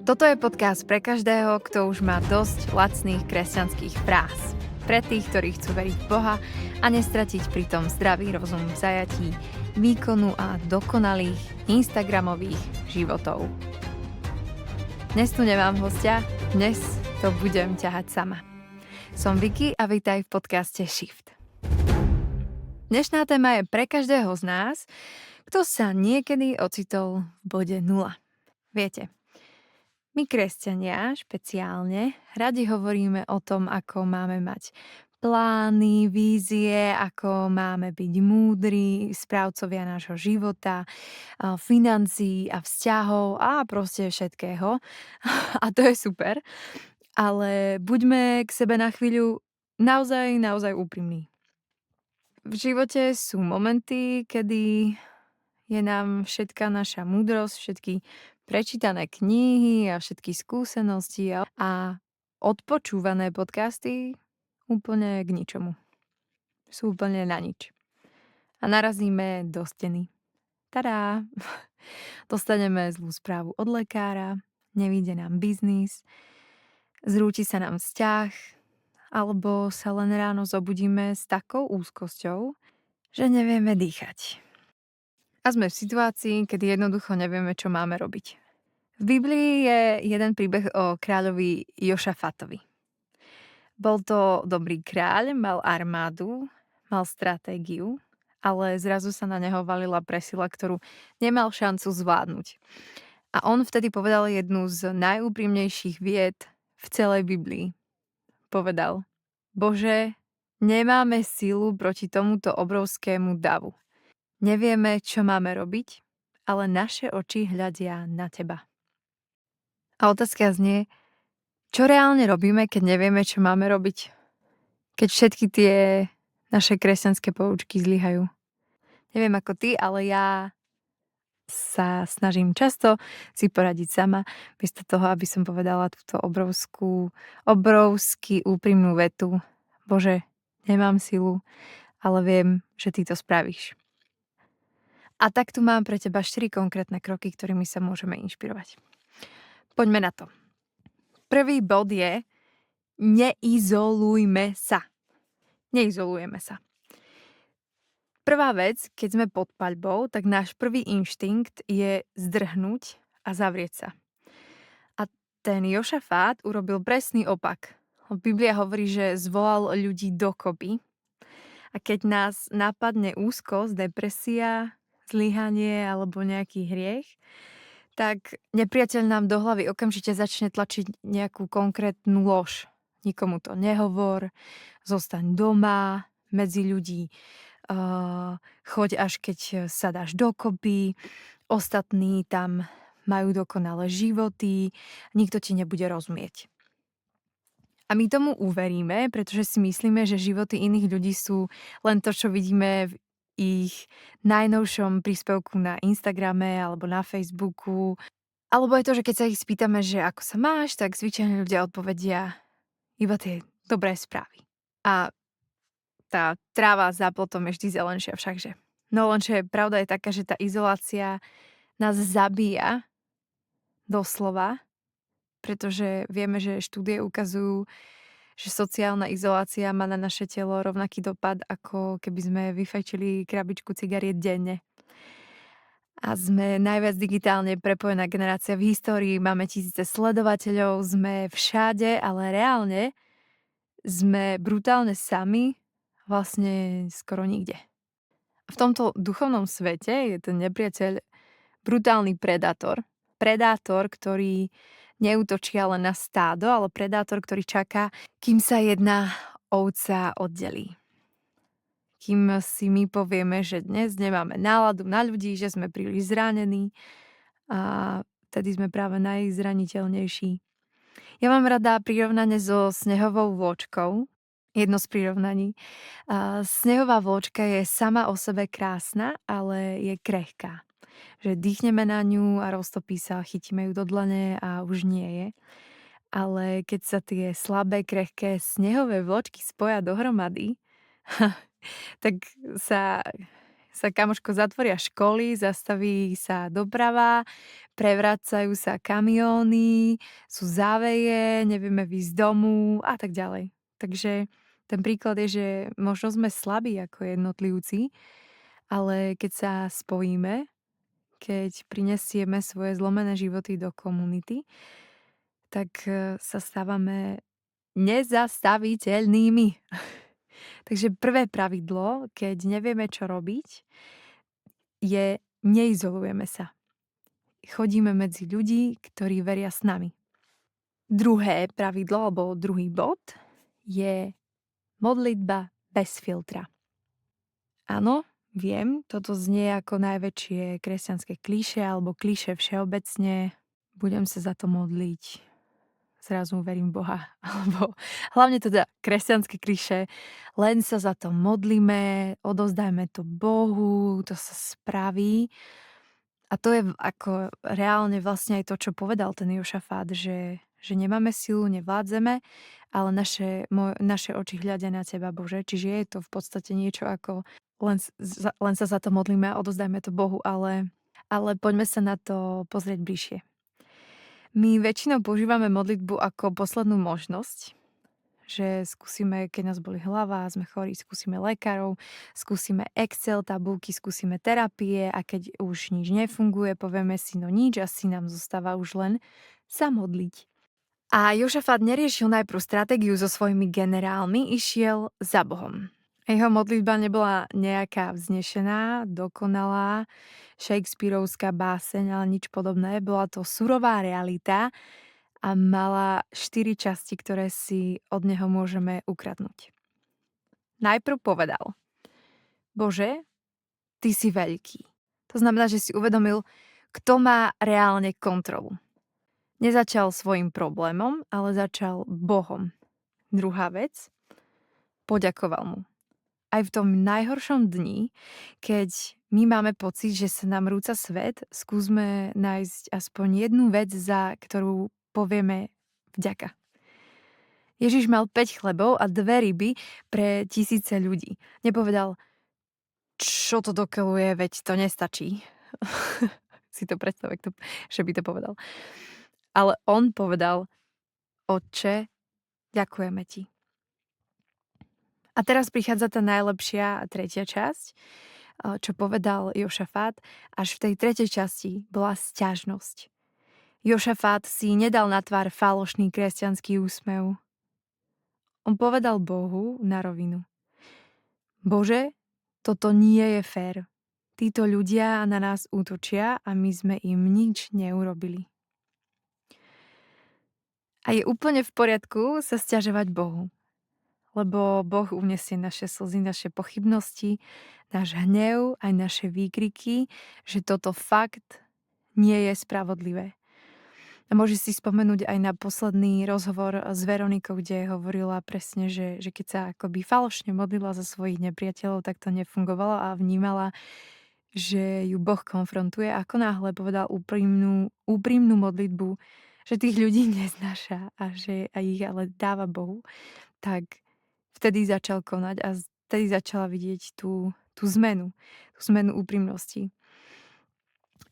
Toto je podcast pre každého, kto už má dosť lacných kresťanských frás. Pre tých, ktorí chcú veriť v Boha a nestratiť pritom zdravý rozum v zajatí výkonu a dokonalých instagramových životov. Dnes tu nemám hostia, dnes to budem ťahať sama. Som Vicky a vítaj v podcaste Shift. Dnešná téma je pre každého z nás, kto sa niekedy ocitol v bode 0. Viete, my kresťania špeciálne radi hovoríme o tom, ako máme mať plány, vízie, ako máme byť múdri, správcovia nášho života, financií a vzťahov a proste všetkého. A to je super. Ale buďme k sebe na chvíľu naozaj úprimní. V živote sú momenty, kedy je nám všetká naša múdrosť, všetky prečítané knihy a všetky skúsenosti a odpočúvané podcasty úplne k ničomu. Sú úplne na nič. A narazíme do steny. Tadá! Dostaneme zlú správu od lekára, nevyjde nám biznis, zrúti sa nám vzťah, alebo sa len ráno zobudíme s takou úzkosťou, že nevieme dýchať. A sme v situácii, kedy jednoducho nevieme, čo máme robiť. V Biblii je jeden príbeh o kráľovi Jošafatovi. Bol to dobrý kráľ, mal armádu, mal stratégiu, ale zrazu sa na neho valila presila, ktorú nemal šancu zvládnuť. A on vtedy povedal jednu z najúprimnejších vied v celej Biblii. Povedal: Bože, nemáme sílu proti tomuto obrovskému davu. Nevieme, čo máme robiť, ale naše oči hľadia na teba. A otázka znie, čo reálne robíme, keď nevieme, čo máme robiť? Keď všetky tie naše kresťanské poučky zlyhajú. Neviem ako ty, ale ja sa snažím často si poradiť sama, miesto toho, aby som povedala túto obrovský úprimnú vetu. Bože, nemám silu, ale viem, že ty to spravíš. A tak tu mám pre teba 4 konkrétne kroky, ktorými sa môžeme inšpirovať. Poďme na to. Prvý bod je: neizolujme sa. Neizolujeme sa. Prvá vec, keď sme pod paľbou, tak náš prvý inštinkt je zdrhnúť a zavrieť sa. A ten Jošafát urobil presný opak. Biblia hovorí, že zvolal ľudí dokopy. A keď nás napadne úzkosť, depresia, zlyhanie alebo nejaký hriech, tak nepriateľ nám do hlavy okamžite začne tlačiť nejakú konkrétnu lož. Nikomu to nehovor, zostaň doma, medzi ľudí, choď až keď sa dáš dokopy, ostatní tam majú dokonalé životy, nikto ti nebude rozumieť. A my tomu uveríme, pretože si myslíme, že životy iných ľudí sú len to, čo vidíme v ich najnovšom príspevku na Instagrame alebo na Facebooku. Alebo je to, že keď sa ich spýtame, že ako sa máš, tak zvyčajne ľudia odpovedia iba tie dobré správy. A tá tráva za plotom je vždy zelenšia všakže. No lenže pravda je taká, že tá izolácia nás zabíja doslova, pretože vieme, že štúdie ukazujú, že sociálna izolácia má na naše telo rovnaký dopad, ako keby sme vyfajčili krabičku cigariet denne. A sme najviac digitálne prepojená generácia v histórii, máme tisíce sledovateľov, sme všade, ale reálne sme brutálne sami, vlastne skoro nikde. A v tomto duchovnom svete je ten nepriateľ brutálny predátor. Predátor, ktorý neútočí len na stádo, ale predátor, ktorý čaká, kým sa jedna ovca oddelí. Kým si my povieme, že dnes nemáme náladu na ľudí, že sme príliš zranení a vtedy sme práve najzraniteľnejší. Ja mám rada prirovnanie so snehovou vločkou. Jedno z prirovnaní. Snehová vločka je sama o sebe krásna, ale je krehká. Že dýchneme na ňu a roztopí sa, chytíme ju do dlane a už nie je. Ale keď sa tie slabé, krehké snehové vločky spoja dohromady, tak sa kamoško zatvoria školy, zastaví sa doprava, prevracajú sa kamióny, sú záveje, nevieme výjsť z domu a tak ďalej. Takže ten príklad je, že možno sme slabí ako jednotlivci, ale keď sa spojíme, keď prinesieme svoje zlomené životy do komunity, tak sa stávame nezastaviteľnými. Takže prvé pravidlo, keď nevieme, čo robiť, je neizolujeme sa. Chodíme medzi ľudí, ktorí veria s nami. Druhé pravidlo, alebo druhý bod, je modlitba bez filtra. Áno, viem, toto znie ako najväčšie kresťanské klíše alebo klíše všeobecne. Budem sa za to modliť. Zrazu verím v Boha. Alebo hlavne teda kresťanské klišé. Len sa za to modlíme, odozdajme to Bohu, to sa spraví. A to je ako reálne vlastne aj to, čo povedal ten Jošafát, že nemáme silu, nevládzeme, ale naše oči hľadia na teba, Bože. Čiže je to v podstate niečo ako len sa za to modlíme a odozdajme to Bohu, ale poďme sa na to pozrieť bližšie. My väčšinou používame modlitbu ako poslednú možnosť, že skúsime, keď nás boli hlava, sme chorí, skúsime lekárov, skúsime Excel tabulky, skúsime terapie a keď už nič nefunguje, povieme si no nič, asi nám zostáva už len sa modliť. A Jošafát neriešil najprv stratégiu so svojimi generálmi, išiel za Bohom. Jeho modlitba nebola nejaká vznešená, dokonalá, shakespearovská báseň, ale nič podobné. Bola to surová realita a mala 4 časti, ktoré si od neho môžeme ukradnúť. Najprv povedal: Bože, ty si veľký. To znamená, že si uvedomil, kto má reálne kontrolu. Nezačal svojim problémom, ale začal Bohom. Druhá vec, poďakoval mu. Aj v tom najhoršom dni, keď my máme pocit, že sa nám rúca svet, skúsme nájsť aspoň jednu vec, za ktorú povieme vďaka. Ježiš mal 5 chlebov a 2 ryby pre tisíce ľudí. Nepovedal, čo to dokeľuje, veď to nestačí. Si to predstav, že by to povedal. Ale on povedal, Otče, ďakujeme ti. A teraz prichádza tá najlepšia a tretia časť, čo povedal Jošafát. Až v tej tretej časti bola sťažnosť. Jošafát si nedal na tvár falošný kresťanský úsmev. On povedal Bohu na rovinu. Bože, toto nie je fér. Títo ľudia na nás útočia a my sme im nič neurobili. A je úplne v poriadku sa sťažovať Bohu. Lebo Boh unesie naše slzy, naše pochybnosti, náš hnev, aj naše výkriky, že toto fakt nie je spravodlivé. A môžeš si spomenúť aj na posledný rozhovor s Veronikou, kde hovorila presne, že keď sa akoby falošne modlila za svojich nepriateľov, tak to nefungovalo a vnímala, že ju Boh konfrontuje. Ako náhle povedal úprimnú modlitbu, že tých ľudí neznáša a že aj ich ale dáva Bohu, tak vtedy začal konať a vtedy začala vidieť tú zmenu úprimnosti.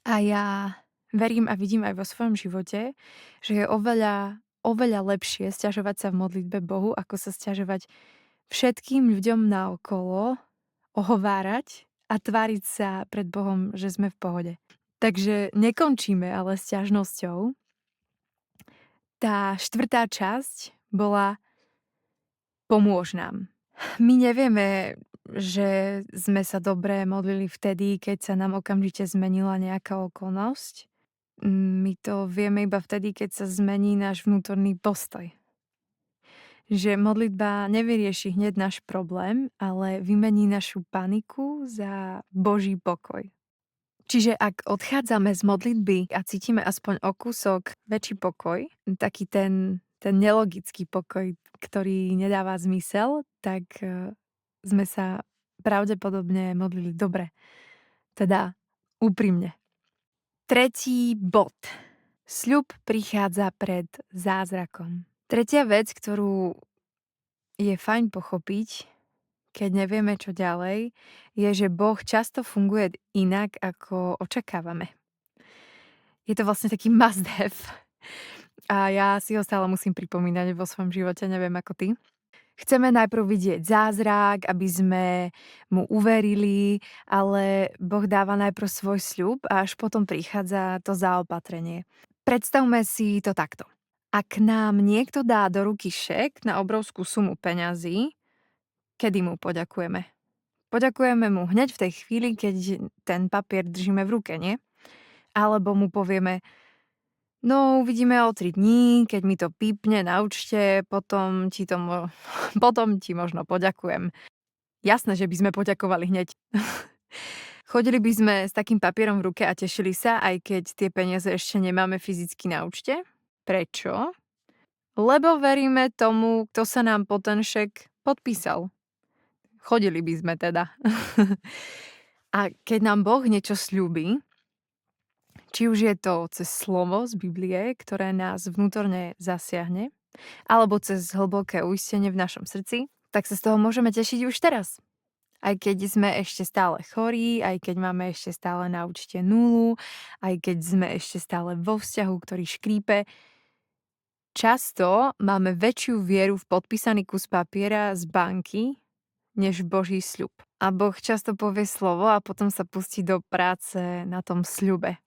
A ja verím a vidím aj vo svojom živote, že je oveľa lepšie sťažovať sa v modlitbe Bohu, ako sa sťažovať všetkým ľuďom naokolo, ohovárať a tváriť sa pred Bohom, že sme v pohode. Takže nekončíme ale sťažnosťou. Tá štvrtá časť bola pomôž nám. My nevieme, že sme sa dobre modlili vtedy, keď sa nám okamžite zmenila nejaká okolnosť. My to vieme iba vtedy, keď sa zmení náš vnútorný postoj. Že modlitba nevyrieši hneď náš problém, ale vymení našu paniku za Boží pokoj. Čiže ak odchádzame z modlitby a cítime aspoň o kúsok väčší pokoj, taký ten nelogický pokoj, ktorý nedáva zmysel, tak sme sa pravdepodobne modlili dobre. Teda úprimne. Tretí bod. Sľub prichádza pred zázrakom. Tretia vec, ktorú je fajn pochopiť, keď nevieme, čo ďalej, je, že Boh často funguje inak, ako očakávame. Je to vlastne taký must have a ja si ho stále musím pripomínať vo svojom živote, neviem ako ty. Chceme najprv vidieť zázrak, aby sme mu uverili, ale Boh dáva najprv svoj sľub a až potom prichádza to zaopatrenie. Predstavme si to takto. Ak nám niekto dá do ruky šek na obrovskú sumu peňazí, kedy mu poďakujeme? Poďakujeme mu hneď v tej chvíli, keď ten papier držíme v ruke, nie? Alebo mu povieme, no uvidíme o 3 dní, keď mi to pípne na účte, potom ti možno poďakujem. Jasné, že by sme poďakovali hneď. Chodili by sme s takým papierom v ruke a tešili sa, aj keď tie peniaze ešte nemáme fyzicky na účte? Prečo? Lebo veríme tomu, kto sa nám po ten šek podpísal. Chodili by sme teda. A keď nám Boh niečo sľúbi, či už je to cez slovo z Biblie, ktoré nás vnútorne zasiahne, alebo cez hlboké uistenie v našom srdci, tak sa z toho môžeme tešiť už teraz. Aj keď sme ešte stále chorí, aj keď máme ešte stále na účte nulu, aj keď sme ešte stále vo vzťahu, ktorý škrípe, často máme väčšiu vieru v podpísaný kus papiera z banky, než v Boží sľub. A Boh často povie slovo a potom sa pustí do práce na tom sľube.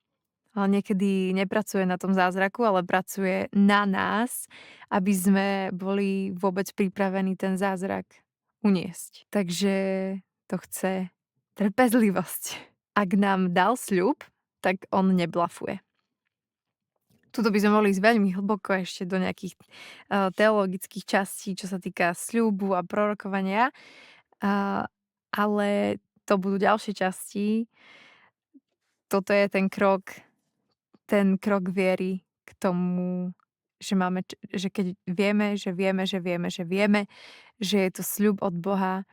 Ale niekedy nepracuje na tom zázraku, ale pracuje na nás, aby sme boli vôbec pripravení ten zázrak uniesť. Takže to chce trpezlivosť. Ak nám dal sľub, tak on neblafuje. Tuto by sme mohli ísť veľmi hlboko ešte do nejakých teologických častí, čo sa týka sľubu a prorokovania, ale to budú ďalšie časti. Toto je ten krok viery k tomu, že keď vieme, že je to sľub od Boha,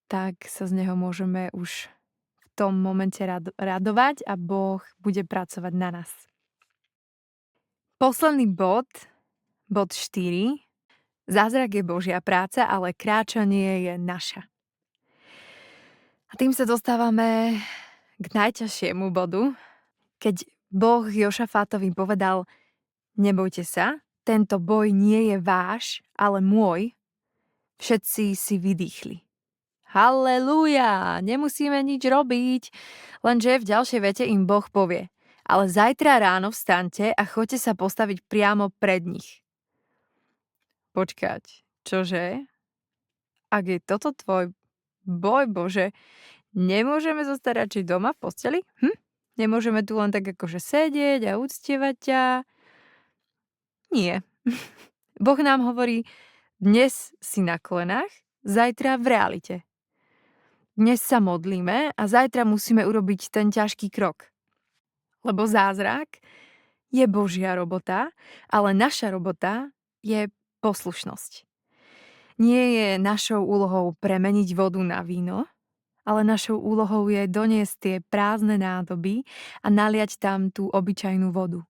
tak sa z neho môžeme už v tom momente radovať a Boh bude pracovať na nás. Posledný bod 4. Zázrak je Božia práca, ale kráčanie je naša. A tým sa dostávame k najťažšiemu bodu, keď Boh Jošafátovi povedal, nebojte sa, tento boj nie je váš, ale môj. Všetci si vydýchli. Halelúja, nemusíme nič robiť. Lenže v ďalšej vete im Boh povie, ale zajtra ráno vstaňte a choďte sa postaviť priamo pred nich. Počkať, čože? Ak je toto tvoj boj, Bože, nemôžeme zostať radšej doma v posteli? Nemôžeme tu len tak akože sedieť a uctievať ťa? Nie. Boh nám hovorí, dnes si na kolenách, zajtra v realite. Dnes sa modlíme a zajtra musíme urobiť ten ťažký krok. Lebo zázrak je Božia robota, ale naša robota je poslušnosť. Nie je našou úlohou premeniť vodu na víno, ale našou úlohou je doniesť tie prázdne nádoby a naliať tam tú obyčajnú vodu.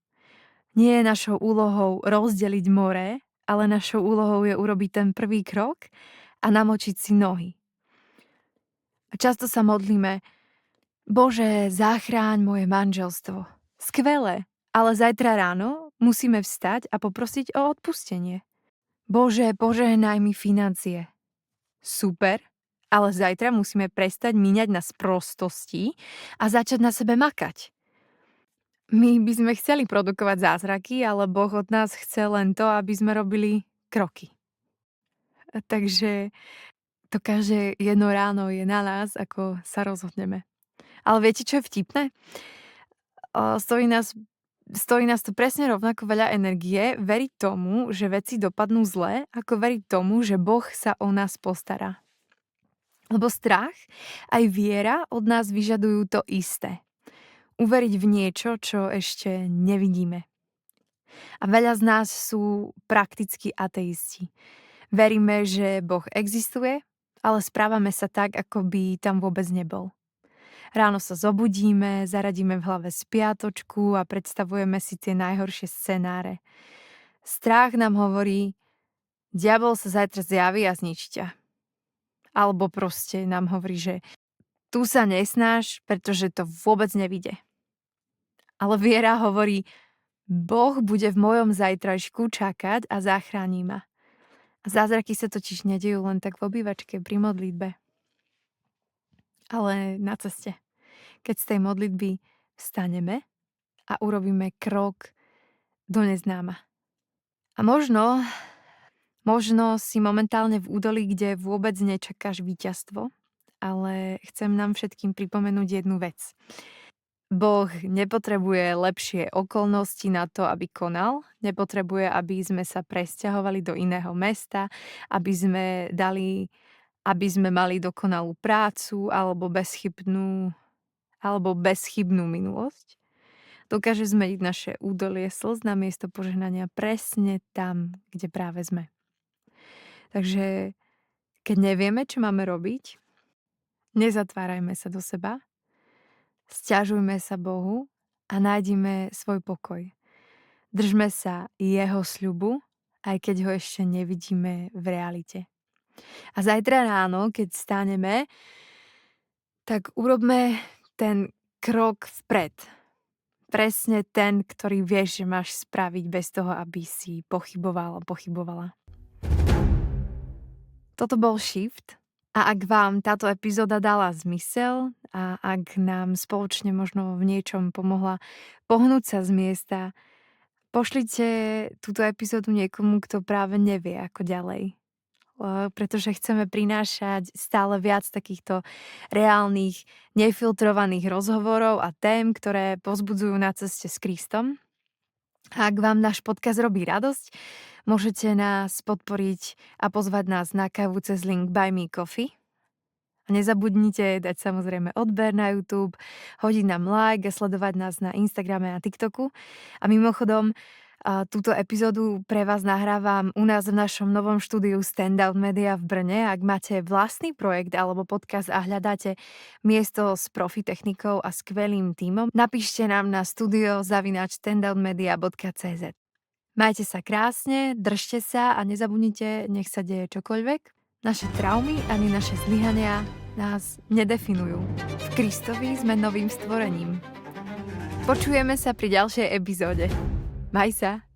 Nie je našou úlohou rozdeliť more, ale našou úlohou je urobiť ten prvý krok a namočiť si nohy. A často sa modlíme, Bože, zachráň moje manželstvo. Skvelé, ale zajtra ráno musíme vstať a poprosiť o odpustenie. Bože, požehnaj mi financie. Super, ale zajtra musíme prestať míňať na sprostosti a začať na sebe makať. My by sme chceli produkovať zázraky, ale Boh od nás chce len to, aby sme robili kroky. Takže to každé jedno ráno je na nás, ako sa rozhodneme. Ale viete, čo je vtipné? Stojí nás to presne rovnako veľa energie veriť tomu, že veci dopadnú zle, ako veriť tomu, že Boh sa o nás postará. Lebo strach aj viera od nás vyžadujú to isté. Uveriť v niečo, čo ešte nevidíme. A veľa z nás sú praktickí ateisti. Veríme, že Boh existuje, ale správame sa tak, ako by tam vôbec nebol. Ráno sa zobudíme, zaradíme v hlave spiatočku a predstavujeme si tie najhoršie scenáre. Strach nám hovorí, diabol sa zajtra zjaví a zničí ťa. Alebo proste nám hovorí, že tu sa nesnáš, pretože to vôbec nevíde. Ale viera hovorí, Boh bude v mojom zajtrajšku čakať a zachráni ma. A zázraky sa totiž nedejú len tak v obývačke pri modlitbe, ale na ceste. Keď z tej modlitby vstaneme a urobíme krok do neznáma. A možno si momentálne v údolí, kde vôbec nečakáš víťazstvo, ale chcem nám všetkým pripomenúť jednu vec. Boh nepotrebuje lepšie okolnosti na to, aby konal. Nepotrebuje, aby sme sa presťahovali do iného mesta, aby sme mali dokonalú prácu alebo bezchybnú minulosť. Dokáže zmeniť naše údolie slz na miesto požehnania presne tam, kde práve sme. Takže keď nevieme, čo máme robiť, nezatvárajme sa do seba, sťažujme sa Bohu a nájdime svoj pokoj. Držme sa jeho sľubu, aj keď ho ešte nevidíme v realite. A zajtra ráno, keď staneme, tak urobme ten krok vpred. Presne ten, ktorý vieš, že máš spraviť bez toho, aby si pochybovala. Toto bol Shift. A ak vám táto epizóda dala zmysel a ak nám spoločne možno v niečom pomohla pohnúť sa z miesta, pošlite túto epizódu niekomu, kto práve nevie ako ďalej. Pretože chceme prinášať stále viac takýchto reálnych, nefiltrovaných rozhovorov a tém, ktoré povzbudzujú na ceste s Kristom. A ak vám náš podcast robí radosť, môžete nás podporiť a pozvať nás na kávu cez link Buy Me Coffee. A nezabudnite dať samozrejme odber na YouTube, hodiť nám like a sledovať nás na Instagrame a TikToku. A mimochodom, túto epizódu pre vás nahrávam u nás v našom novom štúdiu Standout Media v Brne. Ak máte vlastný projekt alebo podcast a hľadáte miesto s profi technikou a skvelým tímom, napíšte nám na studio@standoutmedia.cz. Majte sa krásne, držte sa a nezabudnite, nech sa deje čokoľvek. Naše traumy ani naše zlyhania nás nedefinujú. V Kristovi sme novým stvorením. Počujeme sa pri ďalšej epizóde. Maj sa!